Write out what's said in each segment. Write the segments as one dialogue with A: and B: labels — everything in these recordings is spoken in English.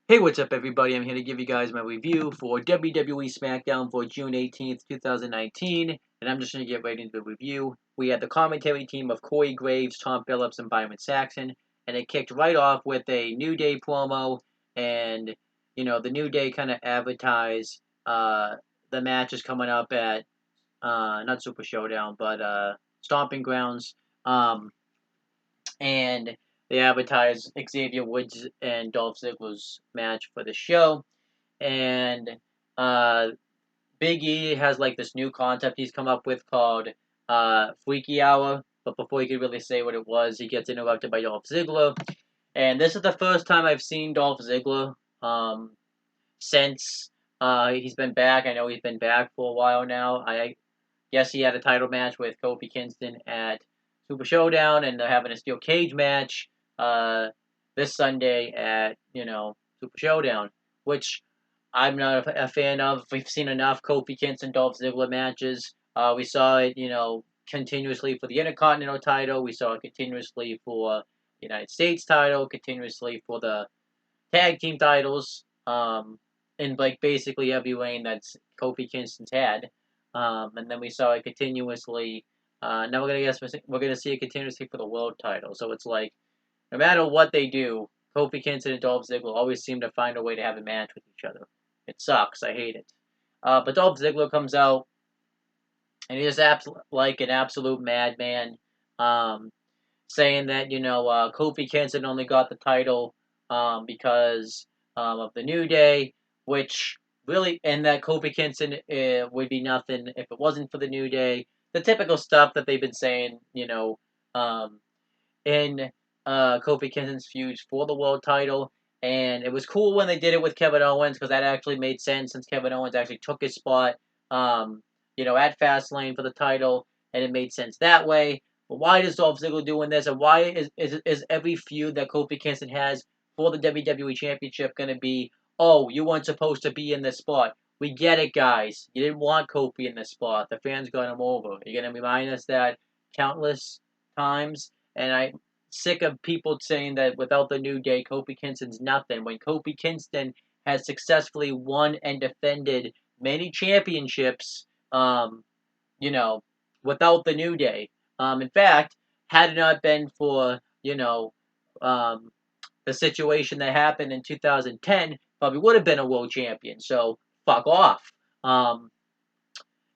A: Hey, what's up, everybody? I'm here to give you guys my review for WWE Smackdown for June 18th, 2019, and I'm just going to get right into the review. We had the commentary team of Corey Graves, Tom Phillips, and Byron Saxon, and it kicked right off with a New Day promo, and, the New Day kind of advertised the match is coming up at, not Super Showdown, but Stomping Grounds, and they advertised Xavier Woods and Dolph Ziggler's match for the show. And Big E has like this new concept he's come up with called Freaky Hour. But before he could really say what it was, he gets interrupted by Dolph Ziggler. And this is the first time I've seen Dolph Ziggler since he's been back. I know he's been back for a while now. I guess he had a title match with Kofi Kingston at Super Showdown, and they're having a steel cage match this Sunday at, Super Showdown, which I'm not a fan of. We've seen enough Kofi Kingston Dolph Ziggler matches. We saw it, continuously for the Intercontinental title. We saw it continuously for the United States title, continuously for the tag team titles, in like basically every reign that's Kofi Kingston's had. And then we saw it continuously. Now we're gonna see it continuously for the world title. So it's like, no matter what they do, Kofi Kingston and Dolph Ziggler always seem to find a way to have a match with each other. It sucks. I hate it. But Dolph Ziggler comes out, and he's like an absolute madman, saying that Kofi Kingston only got the title because of the New Day, which really, and that Kofi Kingston would be nothing if it wasn't for the New Day. The typical stuff that they've been saying, in Kofi Kingston's feuds for the world title. And it was cool when they did it with Kevin Owens, because that actually made sense since Kevin Owens actually took his spot, at Fastlane for the title, and it made sense that way. But why is Dolph Ziggler doing this, and why is every feud that Kofi Kingston has for the WWE Championship going to be, oh, you weren't supposed to be in this spot? We get it, guys. You didn't want Kofi in this spot. The fans got him over. You're going to remind us that countless times, and I'm sick of people saying that without the New Day, Kofi Kingston's nothing. When Kofi Kingston has successfully won and defended many championships, without the New Day. In fact, had it not been for, the situation that happened in 2010, probably would have been a world champion. So, fuck off.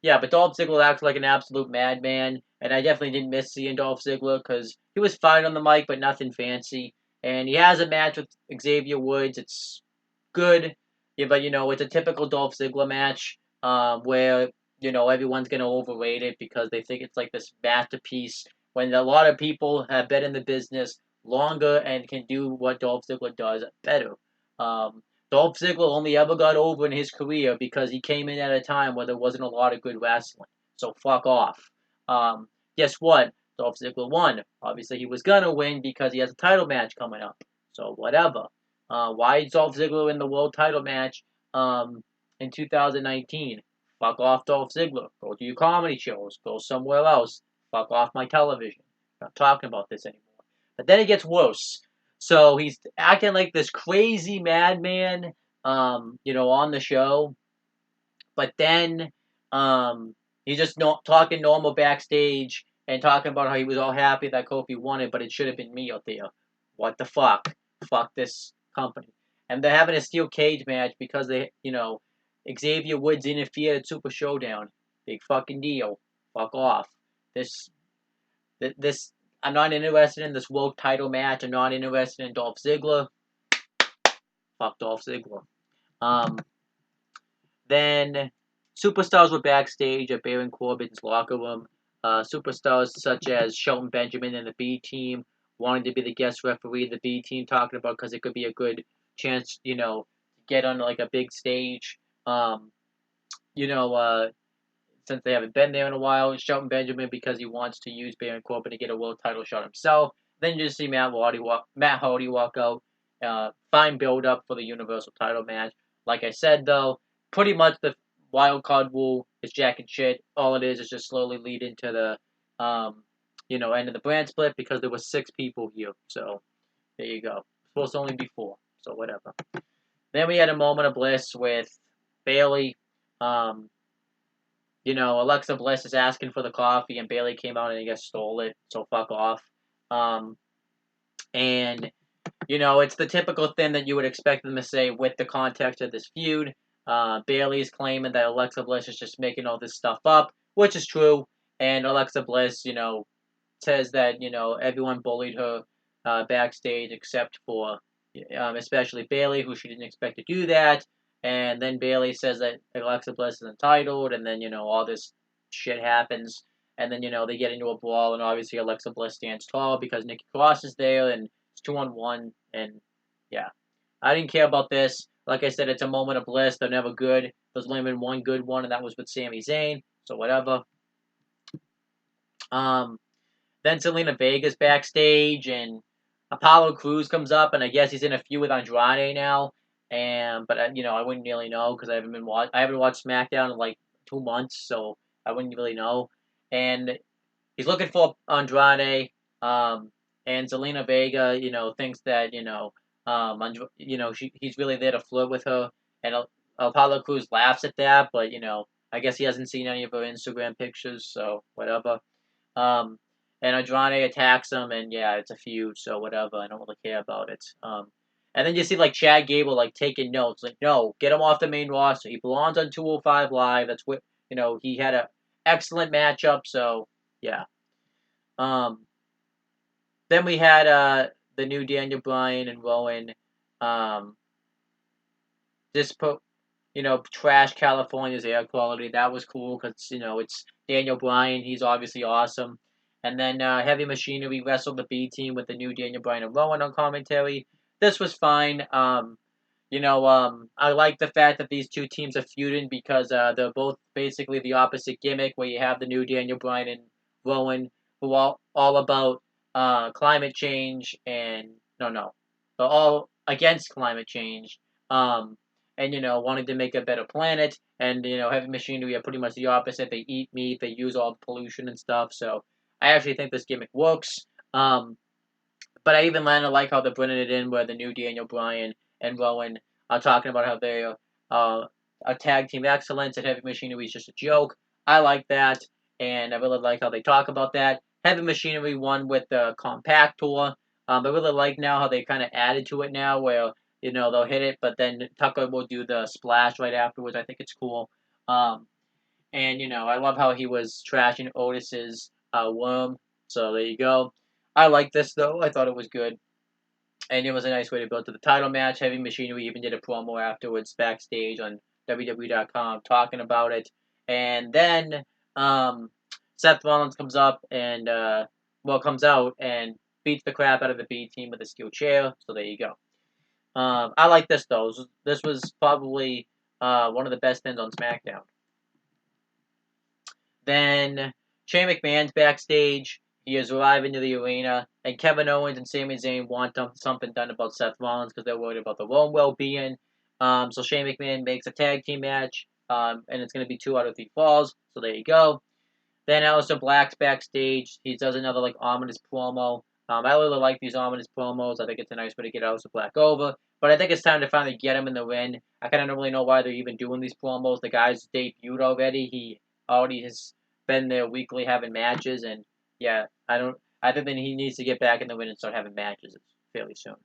A: Yeah, but Dolph Ziggler acts like an absolute madman, and I definitely didn't miss seeing Dolph Ziggler because he was fine on the mic, but nothing fancy. And he has a match with Xavier Woods. It's good, yeah, but it's a typical Dolph Ziggler match where everyone's gonna overrate it because they think it's like this masterpiece. When a lot of people have been in the business longer and can do what Dolph Ziggler does better. Dolph Ziggler only ever got over in his career because he came in at a time where there wasn't a lot of good wrestling. So fuck off. Guess what? Dolph Ziggler won. Obviously, he was gonna win because he has a title match coming up. So whatever. Why is Dolph Ziggler in the world title match in 2019? Fuck off, Dolph Ziggler. Go do your comedy shows. Go somewhere else. Fuck off my television. I'm not talking about this anymore. But then it gets worse. So he's acting like this crazy madman, on the show. But then he's just talking normal backstage and talking about how he was all happy that Kofi won it, but it should have been me out there. What the fuck? Fuck this company. And they're having a steel cage match because Xavier Woods interfered at Super Showdown. Big fucking deal. Fuck off. This I'm not interested in this world title match. I'm not interested in Dolph Ziggler. Fuck Dolph Ziggler. Then superstars were backstage at Baron Corbin's locker room. Superstars such as Shelton Benjamin and the B Team wanted to be the guest referee. The B Team talking about because it could be a good chance, to get on like a big stage. Since they haven't been there in a while. Shelton Benjamin because he wants to use Baron Corbin to get a world title shot himself. Then you just see Matt Hardy walk out. Fine build up for the Universal title match. Like I said though, pretty much the wild card rule is jack and shit. All it is just slowly lead into the end of the brand split because there were 6 people here. So there you go. It's supposed to only be 4. So whatever. Then we had a moment of bliss with Bailey. Um, Alexa Bliss is asking for the coffee, and Bailey came out and I guess stole it. So fuck off. Um, and it's the typical thing that you would expect them to say with the context of this feud. Bailey's claiming that Alexa Bliss is just making all this stuff up, which is true. And Alexa Bliss, says that everyone bullied her backstage except for especially Bailey, who she didn't expect to do that. And then Bailey says that Alexa Bliss is entitled, and then all this shit happens. And then they get into a brawl, and obviously Alexa Bliss stands tall because Nikki Cross is there, and it's 2-on-1, and yeah, I didn't care about this. Like I said, it's a moment of bliss. They're never good. There's only been one good one, and that was with Sami Zayn. So whatever. Um, then Selena Vega's backstage, and Apollo Crews comes up, and I guess he's in a feud with Andrade now. But I wouldn't really know because I haven't watched SmackDown in like 2 months, so I wouldn't really know. And he's looking for Andrade. And Zelina Vega, thinks that he's really there to flirt with her, and Apollo Crews laughs at that, but I guess he hasn't seen any of her Instagram pictures, so whatever. Um, and Andrade attacks him, and yeah, it's a feud, so whatever. I don't really care about it. And then you see like Chad Gable like taking notes, like no, get him off the main roster. He belongs on 205 Live. That's what he had a excellent matchup, so yeah. Um, then we had the new Daniel Bryan and Rowan. Um, just put trash California's air quality. That was cool because it's Daniel Bryan. He's obviously awesome. And then Heavy Machinery wrestled the B team with the new Daniel Bryan and Rowan on commentary. This was fine. I like the fact that these two teams are feuding because they're both basically the opposite gimmick, where you have the new Daniel Bryan and Rowan, who are all about climate change and no, they're all against climate change. And wanting to make a better planet. And heavy machinery are pretty much the opposite. They eat meat, they use all the pollution and stuff. So I actually think this gimmick works. But I even like how they're bringing it in where the new Daniel Bryan and Rowan are talking about how they are tag team excellence and heavy machinery is just a joke. I like that, and I really like how they talk about that. Heavy machinery won with the compact tour. I really like now how they kind of added to it now, where they'll hit it, but then Tucker will do the splash right afterwards. I think it's cool. And I love how he was trashing Otis's worm. So there you go. I like this though. I thought it was good, and it was a nice way to build to the title match. Heavy Machinery even did a promo afterwards backstage on WWE.com talking about it, and then Seth Rollins comes up and comes out and beats the crap out of the B team with a steel chair. So there you go. I like this though. This was probably one of the best things on SmackDown. Then Shane McMahon's backstage. He is arriving to the arena, and Kevin Owens and Sami Zayn want something done about Seth Rollins because they're worried about their own well-being. So Shane McMahon makes a tag team match, and it's going to be 2 out of 3 falls. So there you go. Then Aleister Black's backstage. He does another ominous promo. I really like these ominous promos. I think it's a nice way to get Aleister Black over. But I think it's time to finally get him in the ring. I kind of don't really know why they're even doing these promos. The guy's debuted already. He already has been there weekly having matches, and yeah, I think that he needs to get back in the ring and start having matches fairly soon.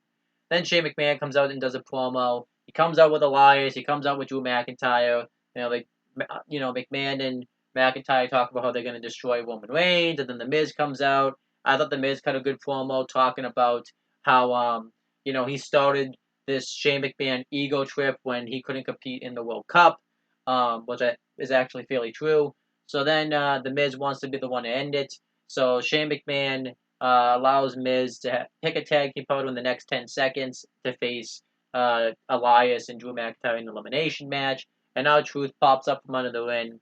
A: Then Shane McMahon comes out and does a promo. He comes out with Elias. He comes out with Drew McIntyre. McMahon and McIntyre talk about how they're going to destroy Roman Reigns, and then The Miz comes out. I thought The Miz cut a good promo talking about how he started this Shane McMahon ego trip when he couldn't compete in the World Cup, which is actually fairly true. So then The Miz wants to be the one to end it. So Shane McMahon allows Miz to pick a tag team partner in the next 10 seconds to face Elias and Drew McIntyre in the elimination match. And now Truth pops up from under the ring,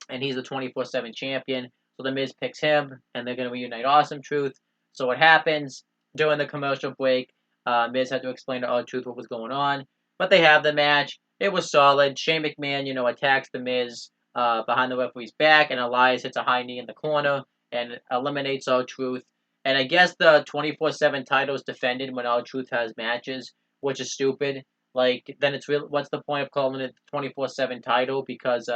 A: and he's the 24/7 champion. So The Miz picks him, and they're going to reunite Awesome Truth. So what happens during the commercial break? Miz had to explain to R-Truth what was going on, but they have the match. It was solid. Shane McMahon, attacks The Miz behind the referee's back, and Elias hits a high knee in the corner and eliminates R-Truth. And I guess the 24/7 title is defended when R-Truth has matches, which is stupid. like, then it's real. What's the point of calling it 24/7 title? Because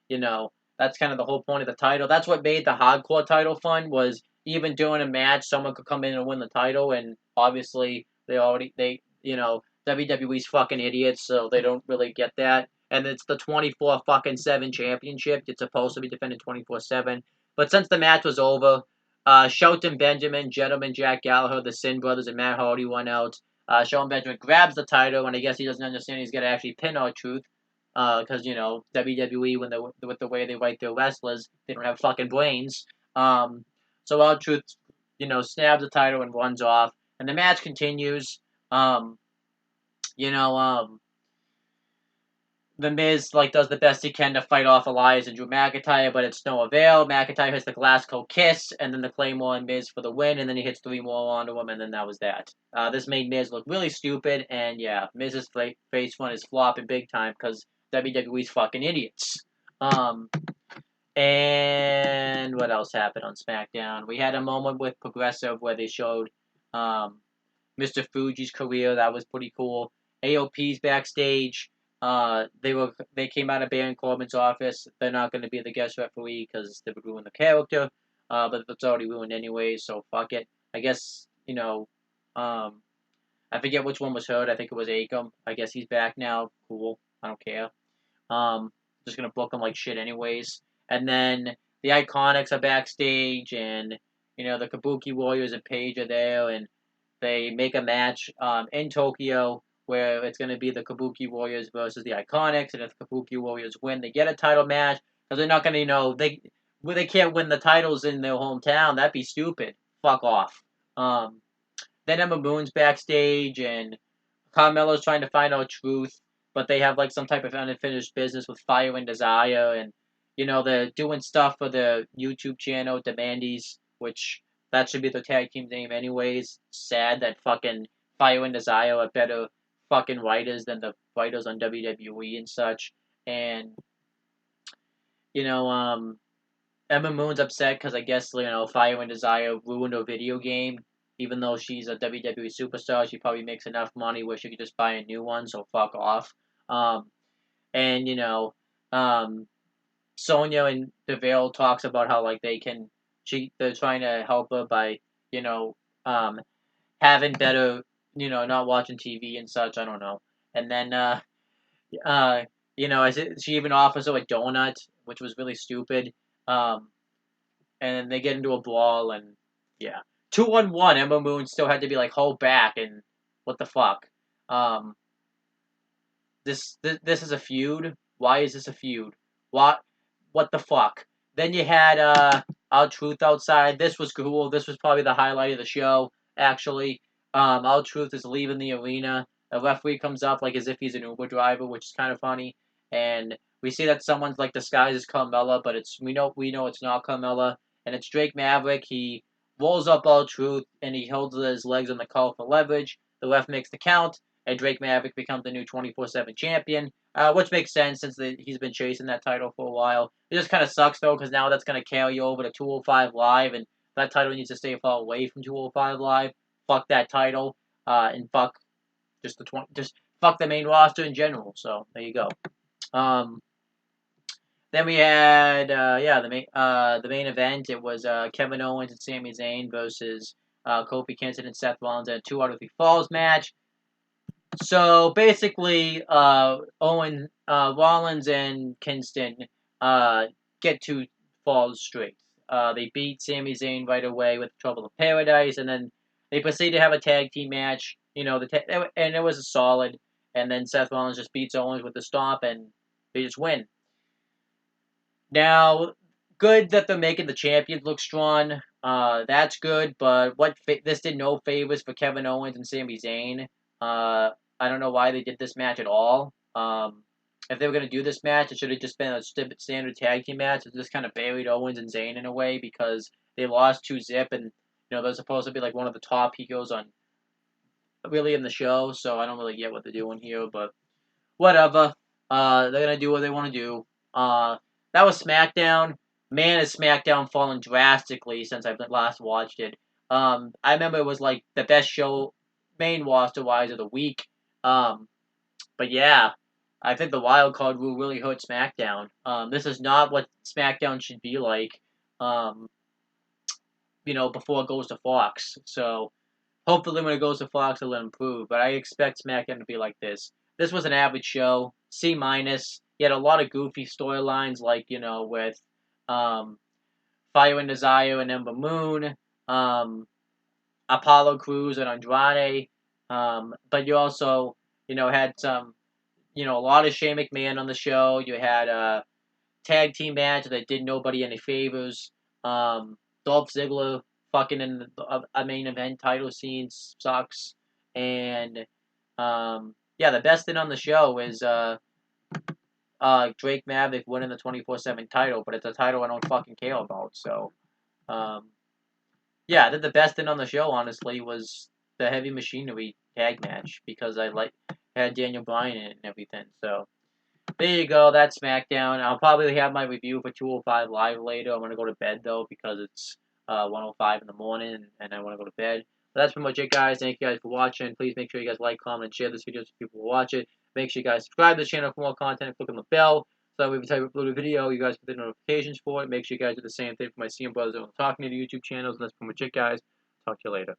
A: you know, that's kind of the whole point of the title. That's what made the hardcore title fun. Was even during a match, someone could come in and win the title, and obviously WWE's fucking idiots, so they don't really get that. And it's the 24 fucking 7 championship. It's supposed to be defended 24/7. But since the match was over, Shelton Benjamin, Gentleman Jack Gallagher, the Sin Brothers, and Matt Hardy won out. Shelton Benjamin grabs the title, and I guess he doesn't understand he's gonna actually pin R-Truth, because WWE, with the way they write their wrestlers, they don't have fucking brains. So R-Truth, snabs the title and runs off, and the match continues. Um, you know, the Miz does the best he can to fight off Elias and Drew McIntyre, but it's no avail. McIntyre hits the Glasgow Kiss, and then the Claymore on Miz for the win, and then he hits 3 more onto him, and then that was that. This made Miz look really stupid, and yeah, Miz's face front is flopping big time because WWE's fucking idiots. And what else happened on SmackDown? We had a moment with Progressive where they showed Mr. Fuji's career. That was pretty cool. AOP's backstage. They came out of Baron Corbin's office. They're not going to be the guest referee because they would ruin the character. But it's already ruined anyway, so fuck it. I guess I forget which one was hurt. I think it was Akam. I guess he's back now. Cool. I don't care. Just gonna book him like shit anyways. And then the Iconics are backstage, and the Kabuki Warriors and Paige are there, and they make a match in Tokyo where it's going to be the Kabuki Warriors versus the Iconics, and if the Kabuki Warriors win, they get a title match. Because they're not going to, they can't win the titles in their hometown. That'd be stupid. Fuck off. Then Emma Moon's backstage, and Carmella's trying to find out truth, but they have some type of unfinished business with Fire and Desire, and they're doing stuff for the YouTube channel Demandies, which that should be the tag team name anyways. Sad that fucking Fire and Desire are better fucking writers than the writers on WWE and such. And Emma Moon's upset because I guess Fire and Desire ruined her video game. Even though she's a WWE superstar, she probably makes enough money where she could just buy a new one. So fuck off. And Sonya and DeVille talks about how they're trying to help her by having better not watching TV and such. I don't know. And then she even offers her a donut, which was really stupid. And then they get into a brawl, and yeah, 2-on-1. Emma Moon still had to be hold back, and what the fuck. This is a feud. Why is this a feud? What the fuck? Then you had R-Truth outside. This was cool. This was probably the highlight of the show, actually. R-Truth is leaving the arena. A referee comes up as if he's an Uber driver, which is kind of funny. And we see that someone's disguised as Carmella, but we know it's not Carmella. And it's Drake Maverick. He rolls up R-Truth, and he holds his legs on the collar for leverage. The ref makes the count, and Drake Maverick becomes the new 24/7 champion, which makes sense since he's been chasing that title for a while. It just kind of sucks, though, because now that's going to carry over to 205 Live, and that title needs to stay far away from 205 Live. Fuck that title, and fuck just fuck the main roster in general. So there you go. Then we had the main event. It was Kevin Owens and Sami Zayn versus Kofi Kingston and Seth Rollins in a 2 out of 3 falls match. So basically, Rollins and Kingston get 2 falls straight. They beat Sami Zayn right away with Trouble in Paradise, and then they proceed to have a tag team match. And it was a solid. And then Seth Rollins just beats Owens with the stomp, and they just win. Now, good that they're making the champions look strong. That's good, but this did no favors for Kevin Owens and Sami Zayn. I don't know why they did this match at all. If they were going to do this match, it should have just been a standard tag team match. It just kind of buried Owens and Zayn in a way because they lost 2-zip, and they're supposed to be one of the top heels on really in the show. So I don't really get what they're doing here, but whatever. They're gonna do what they want to do. That was SmackDown. Man, is SmackDown fallen drastically since I've last watched it. I remember it was the best show, main roster wise, of the week. But yeah, I think the wild card rule really hurt SmackDown. This is not what SmackDown should be like. Um, before it goes to Fox. So hopefully when it goes to Fox, it'll improve. But I expect SmackDown to be like this. This was an average show, C minus. You had a lot of goofy storylines, like with um, Fire and Desire and Ember Moon, um, Apollo Crews and Andrade. But you also had some a lot of Shane McMahon on the show. You had a tag team match that did nobody any favors. Dolph Ziggler fucking in a main event title scene sucks. And yeah, the best thing on the show is Drake Maverick winning the 24/7 title, but it's a title I don't fucking care about. So um, yeah, I think the best thing on the show, honestly, was the Heavy Machinery tag match because I had Daniel Bryan in it and everything. So there you go. That's SmackDown. I'll probably have my review for 205 Live later. I'm gonna go to bed though because it's 1:05 in the morning and I want to go to bed. But that's pretty much it, guys. Thank you guys for watching. Please make sure you guys like, comment, and share this video so people will watch it. Make sure you guys subscribe to the channel for more content and click on the bell so that every time we upload a video, you guys get the notifications for it. Make sure you guys do the same thing for my CM Brothers and Talking to the YouTube channels. And that's pretty much it, guys. Talk to you later.